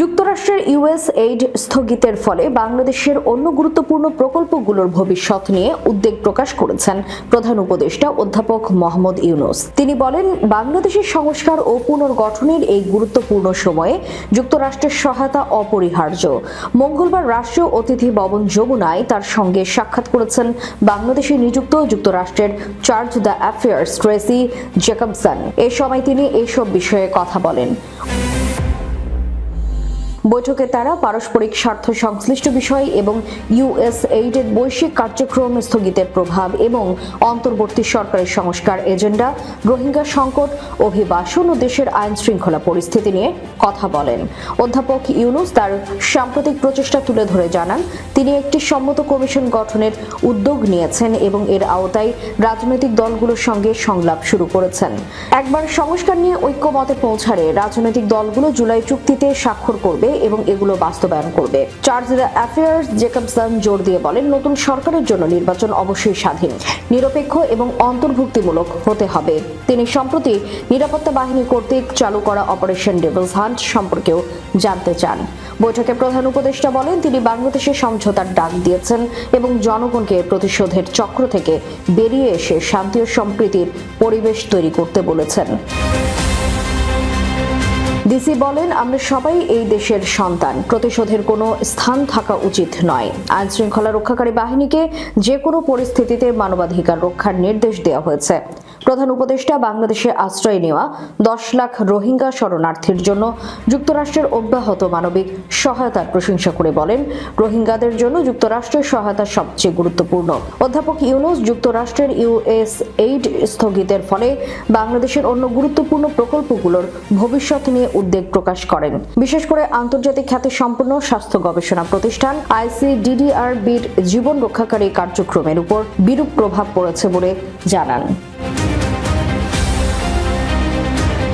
যুক্তরাষ্ট্রের ইউএসএইড স্থগিতের ফলে বাংলাদেশের অন্য গুরুত্বপূর্ণ প্রকল্পগুলোর ভবিষ্যৎ নিয়ে উদ্বেগ প্রকাশ করেছেন প্রধান উপদেষ্টা অধ্যাপক মোহাম্মদ ইউনূস। তিনি বলেন, বাংলাদেশের সংস্কার ও পুনর্গঠনের এই গুরুত্বপূর্ণ সময়ে যুক্তরাষ্ট্রের সহায়তা অপরিহার্য। মঙ্গলবার রাষ্ট্রীয় অতিথি ভবন যমুনায় তার সঙ্গে সাক্ষাৎ করেছেন বাংলাদেশে নিযুক্ত যুক্তরাষ্ট্রের charge d' affaires Tracy Jacobson. এ সময় তিনি এসব বিষয়ে কথা বলেন। বৈঠকে তারা পারস্পরিক স্বার্থ সংশ্লিষ্ট বিষয় এবং ইউএসএইডের বৈশ্বিক কার্যক্রম স্থগিতের প্রভাব এবং অন্তর্বর্তী সরকারের সংস্কার এজেন্ডা, রোহিঙ্গা সংকট, অভিবাসন ও দেশের আইন শৃঙ্খলা পরিস্থিতি নিয়ে কথা বলেন। অধ্যাপক ইউনূস তার সাম্প্রতিক প্রচেষ্টা তুলে ধরে জানান, তিনি একটি সম্মত কমিশন গঠনের উদ্যোগ নিয়েছেন এবং এর আওতায় রাজনৈতিক দলগুলোর সঙ্গে সংলাপ শুরু করেছেন। একবার সংস্কার নিয়ে ঐক্যমতে পৌঁছালে রাজনৈতিক দলগুলো জুলাই চুক্তিতে স্বাক্ষর করবে এবং এগুলো বাস্তবায়ন করবে। চার্জ দ্য অ্যাফেয়ার্স জ্যাকবসন জোর দিয়ে বলেন, নতুন সরকারের জন্য নির্বাচন অবশ্যই স্বাধীন, নিরপেক্ষ এবং অন্তর্ভুক্তিমূলক হতে হবে। তিনি সম্প্রতি নিরাপত্তা বাহিনী কর্তৃক চালু করা অপারেশন ডেভিলস হান্ট সম্পর্কেও জানতে চান। বৈঠকে প্রধান উপদেষ্টা বলেন, তিনি বাংলাদেশের সমঝোতার ডাক দিয়েছেন এবং জনগণকে প্রতিশোধের চক্র থেকে বেরিয়ে এসে শান্তি ও সম্প্রীতির পরিবেশ তৈরি করতে বলেছেন। ডিসি বলেন, আমরা সবাই এই দেশের সন্তান, প্রতিশোধের কোনো স্থান থাকা উচিত নয়। আইন শৃঙ্খলা রক্ষাকারী বাহিনীকে যে কোনো পরিস্থিতিতে মানবাধিকার রক্ষার নির্দেশ দেওয়া হয়েছে। প্রধান উপদেষ্টা বাংলাদেশে আশ্রয় নেওয়া 10 লাখ রোহিঙ্গা শরণার্থীর জন্য যুক্তরাষ্ট্রের অব্যাহত মানবিক সহায়তার প্রশংসা করে বলেন, রোহিঙ্গাদের জন্য যুক্তরাষ্ট্রের সহায়তা সবচেয়ে গুরুত্বপূর্ণ। অধ্যাপক ইউনূস যুক্তরাষ্ট্রের ইউএসএইড স্থগিতের ফলে বাংলাদেশের অন্য গুরুত্বপূর্ণ প্রকল্পগুলোর ভবিষ্যৎ নিয়ে উদ্বেগ প্রকাশ করেন। বিশেষ করে আন্তর্জাতিক খ্যাতিসম্পন্ন স্বাস্থ্য গবেষণা প্রতিষ্ঠান ICDDR-বির জীবন রক্ষাকারী কার্যক্রমের উপর বিরূপ প্রভাব পড়েছে বলে জানান।